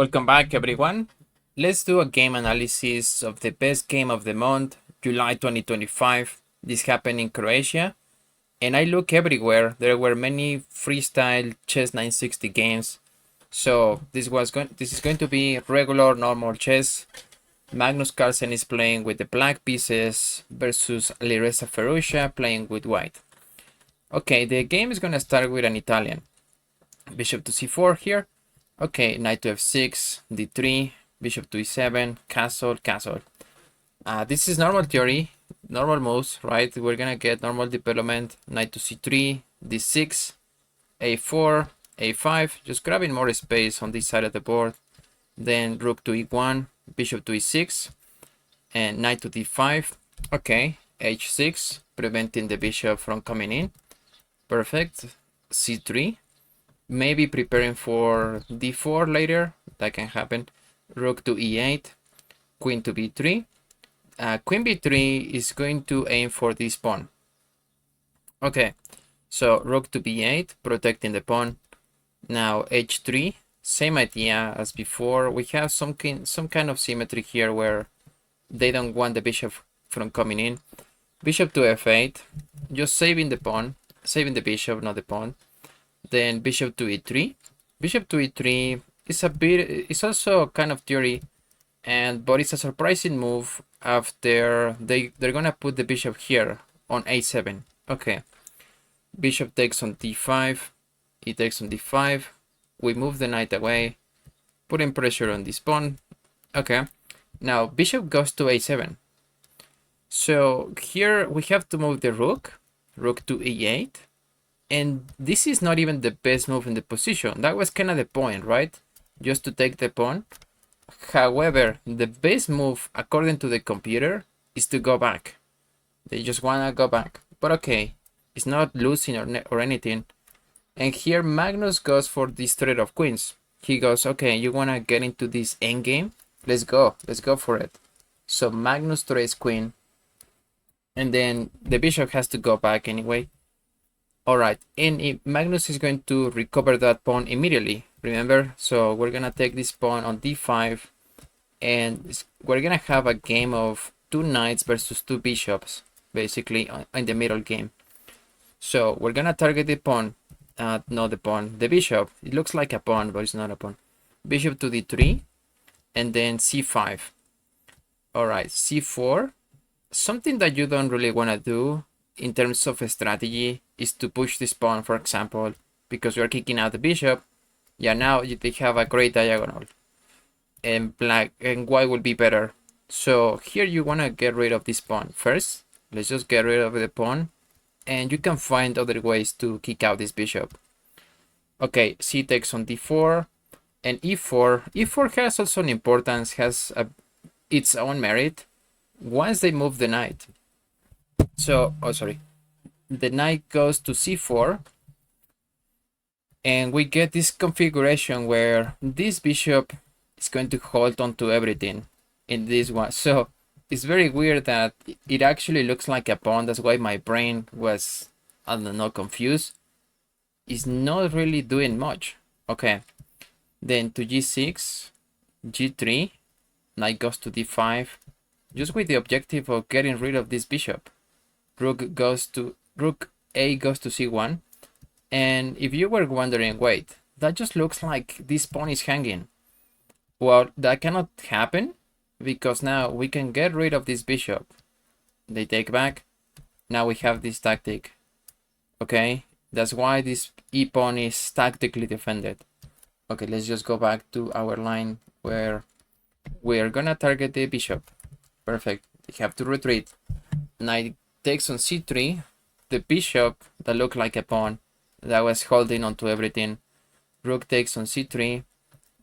Welcome back, everyone. Let's do a game analysis of the best game of the month, July 2025. This happened in Croatia, and I look everywhere. There were many freestyle chess 960 games. So this is going to be regular normal chess. Magnus Carlsen is playing with the black pieces versus Alireza Firouzja playing with white. Okay, the game is going to start with an Italian. Bishop to c4 here. Okay, knight to f6, d3, bishop to e7, castle, castle. This is normal theory, normal moves, right? We're gonna get normal development, knight to c3, d6, a4, a5, just grabbing more space on this side of the board. Then rook to e1, bishop to e6, and knight to d5. Okay, h6, preventing the bishop from coming in. Perfect, c3. Maybe preparing for d4 later. That can happen. Rook to e8. Queen to b3. Queen b3 is going to aim for this pawn. Okay, so rook to b8, protecting the pawn. Now h3, same idea as before. We have some kind of symmetry here where they don't want the bishop from coming in. Bishop to f8, just saving the pawn, saving the bishop, not the pawn. Then bishop to e3. Bishop to e3 is it's also kind of theory, but it's a surprising move after they're gonna put the bishop here on a7. Okay, bishop takes on d5, it takes on d5. We move the knight away, putting pressure on this pawn. Okay, now bishop goes to a7. So here we have to move the rook to e8. And this is not even the best move in the position. That was kind of the point, right? Just to take the pawn. However, the best move, according to the computer, is to go back. They just want to go back. But okay, it's not losing or anything. And here Magnus goes for this threat of queens. He goes, okay, you want to get into this endgame? Let's go for it. So Magnus trades queen. And then the bishop has to go back anyway. Alright, and Magnus is going to recover that pawn immediately, remember? So we're gonna take this pawn on d5, and we're gonna have a game of 2 knights versus 2 bishops, basically, in the middle game. So we're gonna target the pawn, not the pawn, the bishop. It looks like a pawn, but it's not a pawn. Bishop to d3, and then c5. Alright, c4. Something that you don't really wanna do in terms of a strategy is to push this pawn, for example, because you're kicking out the bishop. Yeah, now they have a great diagonal, and black and white will be better. So here you want to get rid of this pawn first. Let's just get rid of the pawn, and you can find other ways to kick out this bishop. Okay, c takes on d4 and e4. E4 has also an importance, has its own merit once they move the knight. So, the knight goes to c4, and we get this configuration where this bishop is going to hold on to everything in this one. So it's very weird that it actually looks like a pawn. That's why my brain was, I don't know, confused. It's not really doing much. Okay, then to g6, g3, knight goes to d5, just with the objective of getting rid of this bishop. Rook a goes to c1, and if you were wondering, wait, that just looks like this pawn is hanging. Well, that cannot happen, because now we can get rid of this bishop. They take back. Now we have this tactic. Okay, that's why this e pawn is tactically defended. Okay, let's just go back to our line where we are gonna target the bishop. Perfect. They have to retreat. Knight takes on c3, the bishop that looked like a pawn that was holding on to everything. Rook takes on c3.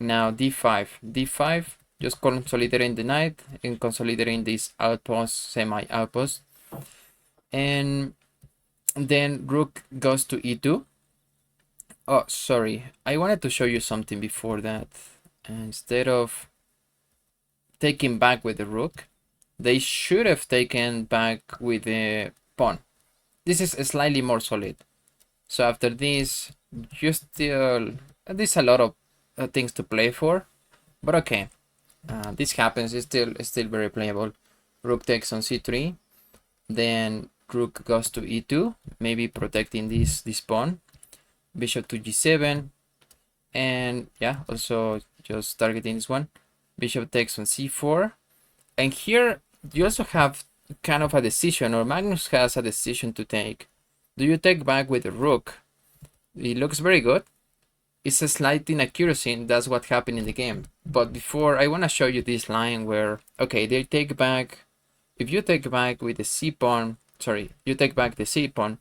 Now d5. d5, just consolidating the knight and consolidating this outpost, semi-outpost. And then rook goes to e2. Oh, sorry. I wanted to show you something before that. Instead of taking back with the rook, they should have taken back with the pawn. This is slightly more solid. So after this, you still, there's a lot of things to play for. But okay, this happens. It's still very playable. Rook takes on c3, then rook goes to e2, maybe protecting this pawn. Bishop to g7, and yeah, also just targeting this one. Bishop takes on c4, and here you also have kind of a decision, or Magnus has a decision to take. Do you take back with the rook? It looks very good. It's a slight inaccuracy, and that's what happened in the game. But before, I want to show you this line where, okay, they take back. If you take back with the c pawn, sorry, you take back the c pawn,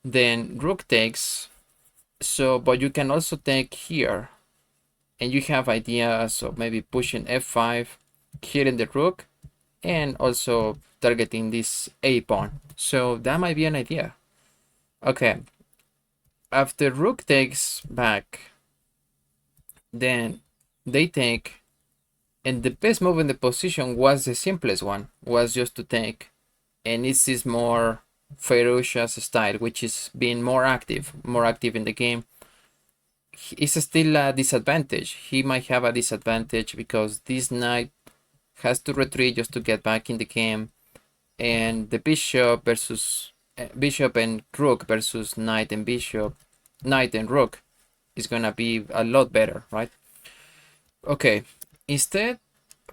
then rook takes. So, but you can also take here, and you have ideas of maybe pushing f5, hitting the rook, and also targeting this a pawn. So that might be an idea. Okay, after rook takes back, then they take, and the best move in the position was the simplest one, was just to take, and this is more Firouzja's style, which is being more active in the game. It's still a disadvantage. He might have a disadvantage because this knight has to retreat just to get back in the game, and the bishop versus bishop and rook versus knight and bishop, knight and rook is gonna be a lot better, right? Okay, instead,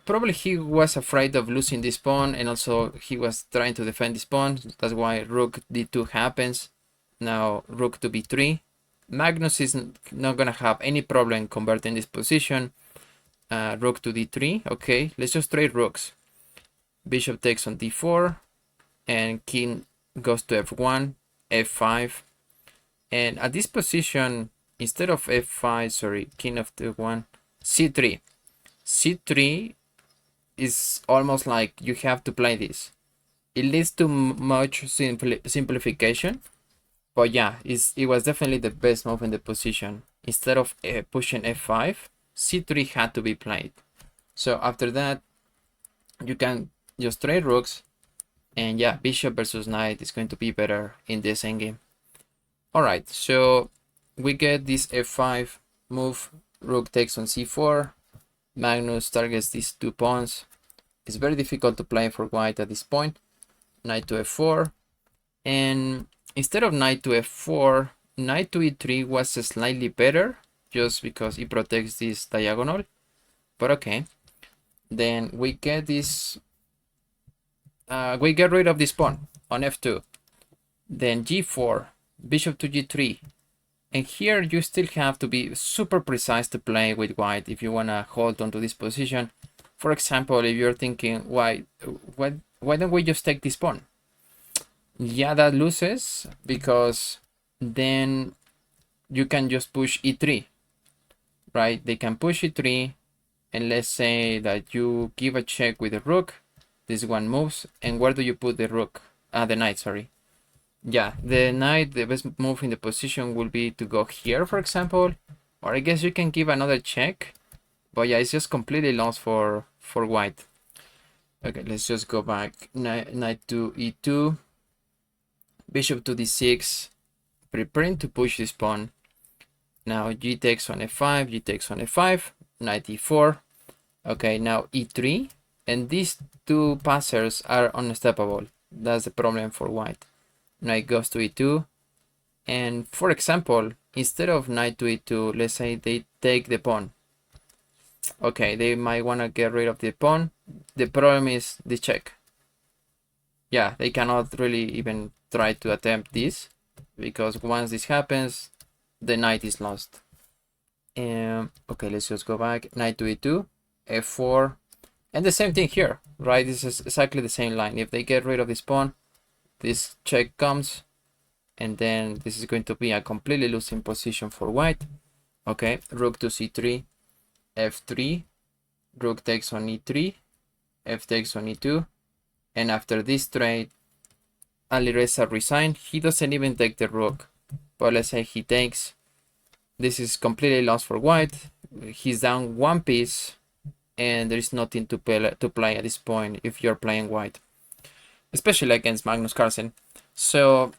probably he was afraid of losing this pawn, and also he was trying to defend this pawn. That's why rook d2 happens. Now rook to b3. Magnus is not gonna have any problem converting this position. Rook to d3. Okay, let's just trade rooks. Bishop takes on d4, and king goes to f1, f5, and at this position, instead of f5, sorry, king of f1, c3. c3 is almost like you have to play this. It leads to much simplification, but yeah, it was definitely the best move in the position. Instead of pushing f5, c3 had to be played. So after that, you can just trade rooks, and yeah, bishop versus knight is going to be better in this endgame. Alright, so we get this f5 move, rook takes on c4, Magnus targets these two pawns. It's very difficult to play for white at this point. Knight to f4, and instead of knight to f4, knight to e3 was slightly better, just because it protects this diagonal, but okay. Then we get this, we get rid of this pawn on f2, then g4, bishop to g3, and here you still have to be super precise to play with white if you want to hold on to this position. For example, if you're thinking, why don't we just take this pawn? Yeah, that loses, because then you can just push e3, right? They can push e3, and let's say that you give a check with the rook. This one moves, and where do you put the rook? The knight, sorry. Yeah, the knight, the best move in the position will be to go here, for example, or I guess you can give another check, but yeah, it's just completely lost for white. Okay, let's just go back. Knight to e2, bishop to d6, preparing to push this pawn. Now g takes on f5, g takes on f5, knight e4. Okay, now e3, and these two passers are unstoppable. That's the problem for white. Knight goes to e2, and for example, instead of knight to e2, let's say they take the pawn. Okay, they might want to get rid of the pawn. The problem is the check. Yeah, they cannot really even try to attempt this, because once this happens, the knight is lost. Okay, let's just go back. Knight to e2, f4, and the same thing here, right? This is exactly the same line. If they get rid of this pawn, this check comes, and then this is going to be a completely losing position for white. Okay, rook to c3, f3, rook takes on e3, f takes on e2, and after this trade, Alireza resigned. He doesn't even take the rook, but let's say he takes. This is completely lost for white. He's down one piece, and there is nothing to play at this point if you're playing white, especially against Magnus Carlsen. So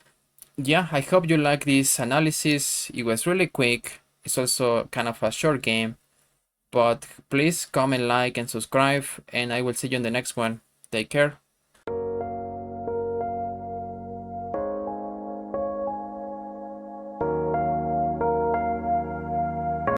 yeah, I hope you like this analysis. It was really quick. It's also kind of a short game, But please comment, like, and subscribe, and I will see you in the next one. Take care.